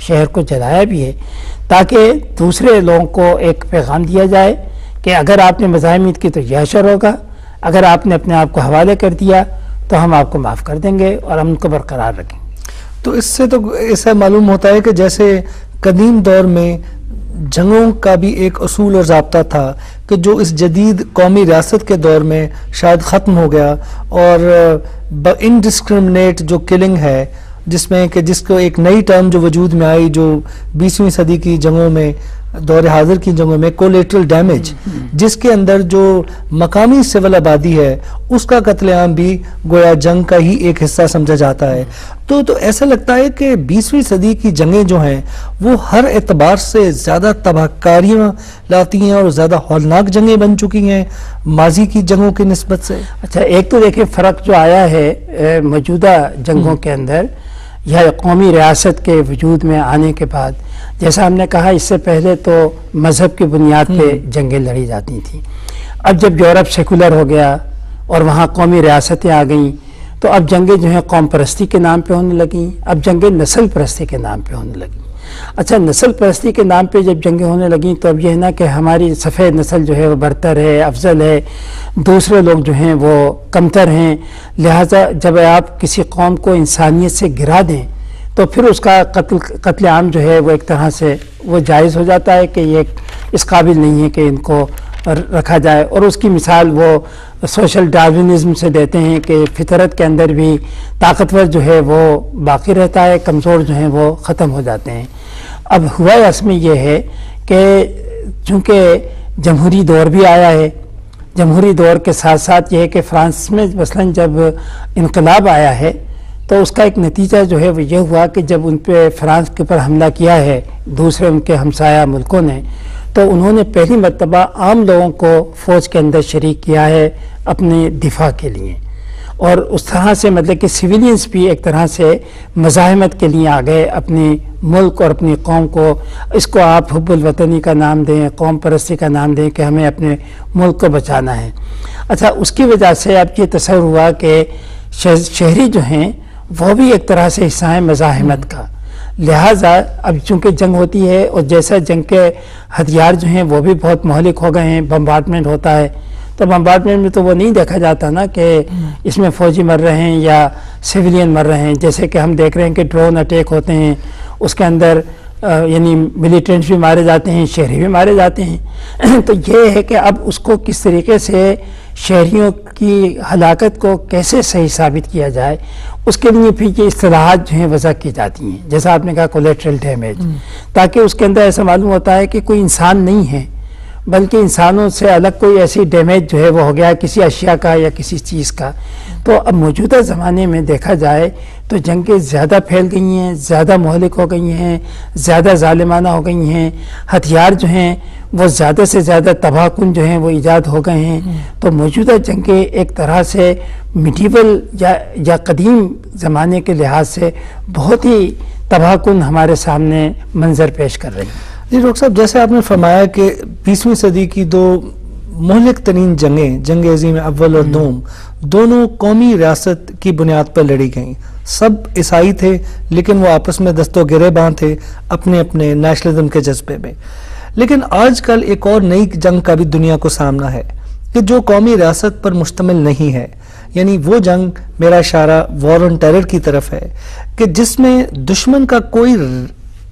شہر کو جلایا بھی ہے تاکہ دوسرے لوگوں کو ایک پیغام دیا جائے کہ اگر آپ نے مزاحمت کی تو یہ اشر ہوگا، اگر آپ نے اپنے آپ کو حوالے کر دیا تو ہم آپ کو معاف کر دیں گے اور ہم ان کو برقرار رکھیں گے۔ تو اس سے تو ایسا معلوم ہوتا ہے کہ جیسے قدیم دور میں جنگوں کا بھی ایک اصول اور ضابطہ تھا کہ جو اس جدید قومی ریاست کے دور میں شاید ختم ہو گیا، اور انڈسکرمنیٹ جو کلنگ ہے جس کو ایک نئی ٹرم جو وجود میں آئی جو 20ویں صدی کی جنگوں میں، دور حاضر کی جنگوں میں، کولیٹرل ڈیمیج، جس کے اندر جو مقامی سول آبادی ہے اس کا قتل عام بھی گویا جنگ کا ہی ایک حصہ سمجھا جاتا ہے۔ تو ایسا لگتا ہے کہ 20ویں صدی کی جنگیں جو ہیں وہ ہر اعتبار سے زیادہ تباہ کاریاں لاتی ہیں اور زیادہ ہولناک جنگیں بن چکی ہیں ماضی کی جنگوں کی نسبت سے۔ اچھا، ایک تو دیکھیں فرق جو آیا ہے موجودہ جنگوں کے اندر یا قومی ریاست کے وجود میں آنے کے بعد، جیسا ہم نے کہا اس سے پہلے تو مذہب کی بنیاد پہ جنگیں لڑی جاتی تھیں۔ اب جب یورپ سیکولر ہو گیا اور وہاں قومی ریاستیں آ گئیں تو اب جنگیں جو ہیں قوم پرستی کے نام پہ ہونے لگیں، اب جنگیں نسل پرستی کے نام پہ ہونے لگیں۔ اچھا، نسل پرستی کے نام پہ جب جنگیں ہونے لگیں تو اب یہ ہے نا کہ ہماری سفید نسل جو ہے وہ برتر ہے، افضل ہے، دوسرے لوگ جو ہیں وہ کمتر ہیں، لہٰذا جب آپ کسی قوم کو انسانیت سے گرا دیں تو پھر اس کا قتل عام جو ہے وہ ایک طرح سے وہ جائز ہو جاتا ہے کہ یہ اس قابل نہیں ہے کہ ان کو رکھا جائے۔ اور اس کی مثال وہ سوشل ڈارونزم سے دیتے ہیں کہ فطرت کے اندر بھی طاقتور جو ہے وہ باقی رہتا ہے، کمزور جو ہیں وہ ختم ہو جاتے ہیں۔ اب ہوا اصل میں یہ ہے کہ چونکہ جمہوری دور بھی آیا ہے، جمہوری دور کے ساتھ ساتھ یہ ہے کہ فرانس میں مثلاً جب انقلاب آیا ہے تو اس کا ایک نتیجہ جو ہے وہ یہ ہوا کہ جب ان پہ فرانس کے اوپر حملہ کیا ہے دوسرے ان کے ہمسایہ ملکوں نے، تو انہوں نے پہلی مرتبہ عام لوگوں کو فوج کے اندر شریک کیا ہے اپنے دفاع کے لیے، اور اس طرح سے مطلب کہ سویلینز بھی ایک طرح سے مزاحمت کے لیے آ گئے اپنے ملک اور اپنی قوم کو۔ اس کو آپ حب الوطنی کا نام دیں، قوم پرستی کا نام دیں کہ ہمیں اپنے ملک کو بچانا ہے۔ اچھا، اس کی وجہ سے اب یہ تصور ہوا کہ شہری جو ہیں وہ بھی ایک طرح سے حصہ ہیں مزاحمت کا، لہٰذا اب چونکہ جنگ ہوتی ہے اور جیسا جنگ کے ہتھیار جو ہیں وہ بھی بہت مہلک ہو گئے ہیں، بمبارڈمنٹ ہوتا ہے تو بمبارڈمنٹ میں تو وہ نہیں دیکھا جاتا نا کہ اس میں فوجی مر رہے ہیں یا سویلین مر رہے ہیں، جیسے کہ ہم دیکھ رہے ہیں کہ ڈرون اٹیک ہوتے ہیں اس کے اندر یعنی ملیٹنٹس بھی مارے جاتے ہیں، شہری بھی مارے جاتے ہیں۔ تو یہ ہے کہ اب اس کو کس طریقے سے شہریوں کی ہلاکت کو کیسے صحیح ثابت کیا جائے، اس کے لیے پھر یہ اصطلاحات جو ہیں وضع کی جاتی ہیں، جیسا آپ نے کہا کولیٹرل ڈیمیج، تاکہ اس کے اندر ایسا معلوم ہوتا ہے کہ کوئی انسان نہیں ہے بلکہ انسانوں سے الگ کوئی ایسی ڈیمیج جو ہے وہ ہو گیا کسی اشیاء کا یا کسی چیز کا۔ تو اب موجودہ زمانے میں دیکھا جائے تو جنگیں زیادہ پھیل گئی ہیں، زیادہ مہلک ہو گئی ہیں، زیادہ ظالمانہ ہو گئی ہیں، ہتھیار جو ہیں وہ زیادہ سے زیادہ تباہ کن جو ہیں وہ ایجاد ہو گئے ہیں۔ تو موجودہ جنگیں ایک طرح سے میڈیول یا قدیم زمانے کے لحاظ سے بہت ہی تباہ کن ہمارے سامنے منظر پیش کر رہی ہیں۔ جی ڈاکٹر صاحب، جیسے آپ نے فرمایا کہ 20ویں صدی کی دو مہلک ترین جنگیں، جنگ عظیم اول اور دوم، دونوں قومی ریاست کی بنیاد پر لڑی گئیں۔ سب عیسائی تھے لیکن وہ آپس میں دست و گریباں تھے اپنے اپنے نیشنلزم کے جذبے میں۔ لیکن آج کل ایک اور نئی جنگ کا بھی دنیا کو سامنا ہے کہ جو قومی ریاست پر مشتمل نہیں ہے، یعنی وہ جنگ، میرا اشارہ وار آن ٹیرر کی طرف ہے کہ جس میں دشمن کا کوئی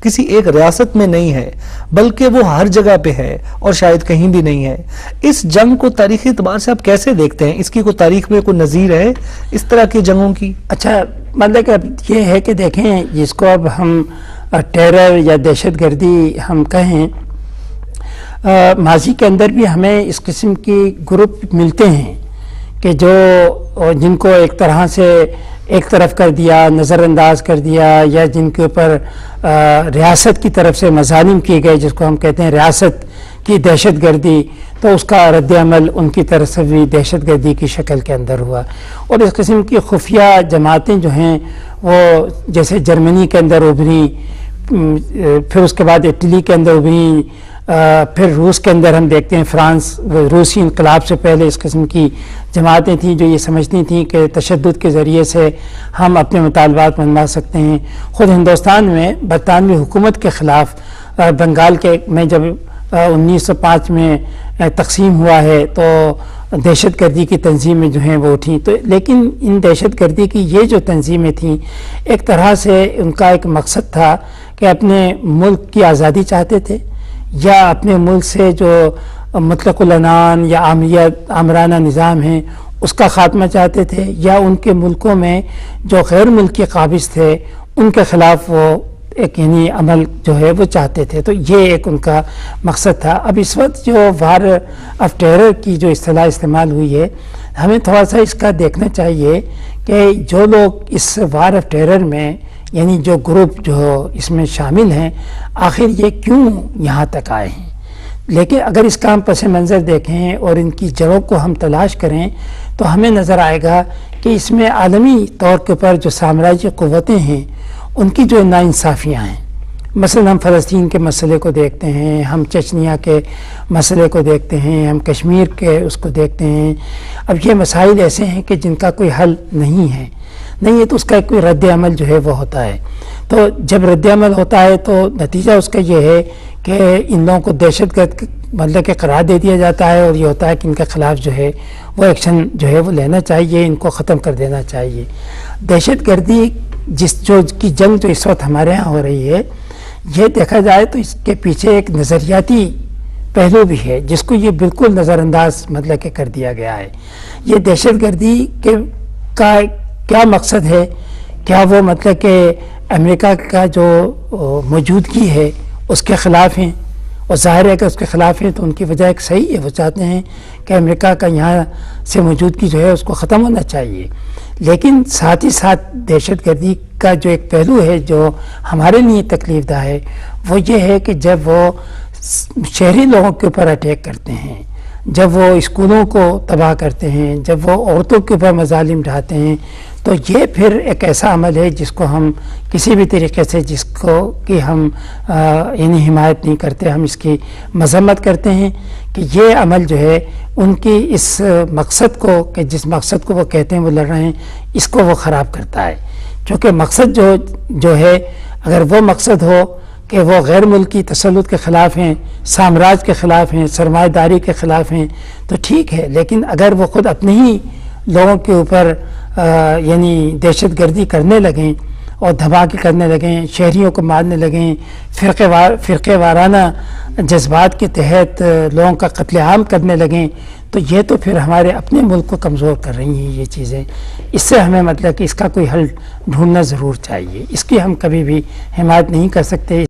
کسی ایک ریاست میں نہیں ہے بلکہ وہ ہر جگہ پہ ہے اور شاید کہیں بھی نہیں ہے۔ اس جنگ کو تاریخی اعتبار سے آپ کیسے دیکھتے ہیں؟ اس کی کوئی تاریخ میں کوئی نظیر ہے اس طرح کی جنگوں کی؟ اچھا، مطلب کہ یہ ہے کہ دیکھیں جس کو اب ہم ٹیرر یا دہشت گردی ہم کہیں، ماضی کے اندر بھی ہمیں اس قسم کی گروپ ملتے ہیں کہ جن کو ایک طرح سے ایک طرف کر دیا، نظر انداز کر دیا، یا جن کے اوپر ریاست کی طرف سے مظالم کیے گئے جس کو ہم کہتے ہیں ریاست کی دہشت گردی، تو اس کا رد عمل ان کی طرف سے بھی دہشت گردی کی شکل کے اندر ہوا۔ اور اس قسم کی خفیہ جماعتیں جو ہیں وہ جیسے جرمنی کے اندر ابھری، پھر اس کے بعد اٹلی کے اندر ابھری، پھر روس کے اندر ہم دیکھتے ہیں فرانس، روسی انقلاب سے پہلے اس قسم کی جماعتیں تھیں جو یہ سمجھتی تھیں کہ تشدد کے ذریعے سے ہم اپنے مطالبات منوا سکتے ہیں۔ خود ہندوستان میں برطانوی حکومت کے خلاف بنگال کے میں جب 1905 میں تقسیم ہوا ہے تو دہشت گردی کی تنظیمیں جو ہیں وہ اٹھیں، تو لیکن ان دہشت گردی کی یہ جو تنظیمیں تھیں ایک طرح سے ان کا ایک مقصد تھا کہ اپنے ملک کی آزادی چاہتے تھے، یا اپنے ملک سے جو مطلق العنان یا آمرانہ نظام ہے اس کا خاتمہ چاہتے تھے، یا ان کے ملکوں میں جو غیر ملکی قابض تھے ان کے خلاف وہ ایک یعنی عمل جو ہے وہ چاہتے تھے۔ تو یہ ایک ان کا مقصد تھا۔ اب اس وقت جو وار آف ٹیرر کی جو اصطلاح استعمال ہوئی ہے، ہمیں تھوڑا سا اس کا دیکھنا چاہیے کہ جو لوگ اس وار آف ٹیرر میں یعنی جو گروپ جو اس میں شامل ہیں آخر یہ کیوں یہاں تک آئے ہیں۔ لیکن اگر اس کا ہم پس منظر دیکھیں اور ان کی جڑوں کو ہم تلاش کریں تو ہمیں نظر آئے گا کہ اس میں عالمی طور کے اوپر جو سامراجی قوتیں ہیں ان کی جو ناانصافیاں ہیں، مثلا ہم فلسطین کے مسئلے کو دیکھتے ہیں، ہم چچنیا کے مسئلے کو دیکھتے ہیں، ہم کشمیر کے اس کو دیکھتے ہیں۔ اب یہ مسائل ایسے ہیں کہ جن کا کوئی حل نہیں ہے تو اس کا کوئی رد عمل جو ہے وہ ہوتا ہے۔ تو جب رد عمل ہوتا ہے تو نتیجہ اس کا یہ ہے کہ ان لوگوں کو دہشت گرد مطلب کہ قرار دے دیا جاتا ہے، اور یہ ہوتا ہے کہ ان کے خلاف جو ہے وہ ایکشن جو ہے وہ لینا چاہیے، ان کو ختم کر دینا چاہیے۔ دہشت گردی جو کی جنگ جو اس وقت ہمارے ہاں ہو رہی ہے، یہ دیکھا جائے تو اس کے پیچھے ایک نظریاتی پہلو بھی ہے جس کو یہ بالکل نظر انداز مطلب کہ کر دیا گیا ہے۔ یہ دہشت گردی کا کیا مقصد ہے؟ کیا وہ مطلب کہ امریکہ کا جو موجودگی ہے اس کے خلاف ہیں؟ اور ظاہر ہے کہ اس کے خلاف ہیں تو ان کی وجہ ایک صحیح ہے، وہ چاہتے ہیں کہ امریکہ کا یہاں سے موجودگی جو ہے اس کو ختم ہونا چاہیے۔ لیکن ساتھ ہی ساتھ دہشت گردی کا جو ایک پہلو ہے جو ہمارے لیے تکلیف دہ ہے وہ یہ ہے کہ جب وہ شہری لوگوں کے اوپر اٹیک کرتے ہیں، جب وہ اسکولوں کو تباہ کرتے ہیں، جب وہ عورتوں کے اوپر مظالم ڈھاتے ہیں، تو یہ پھر ایک ایسا عمل ہے جس کو ہم کسی بھی طریقے سے جس کو کہ ہم یعنی حمایت نہیں کرتے، ہم اس کی مذمت کرتے ہیں کہ یہ عمل جو ہے ان کی اس مقصد کو کہ جس مقصد کو وہ کہتے ہیں وہ لڑ رہے ہیں اس کو وہ خراب کرتا ہے۔ کیونکہ مقصد جو ہے اگر وہ مقصد ہو کہ وہ غیر ملکی تسلط کے خلاف ہیں، سامراج کے خلاف ہیں، سرمایہ داری کے خلاف ہیں تو ٹھیک ہے، لیکن اگر وہ خود اپنے ہی لوگوں کے اوپر یعنی دہشت گردی کرنے لگیں اور دھماکے کرنے لگیں، شہریوں کو مارنے لگیں، فرقے وارانہ جذبات کے تحت لوگوں کا قتل عام کرنے لگیں، تو یہ تو پھر ہمارے اپنے ملک کو کمزور کر رہی ہیں یہ چیزیں۔ اس سے ہمیں مطلب کہ اس کا کوئی حل ڈھونڈنا ضرور چاہیے، اس کی ہم کبھی بھی حمایت نہیں کر سکتے۔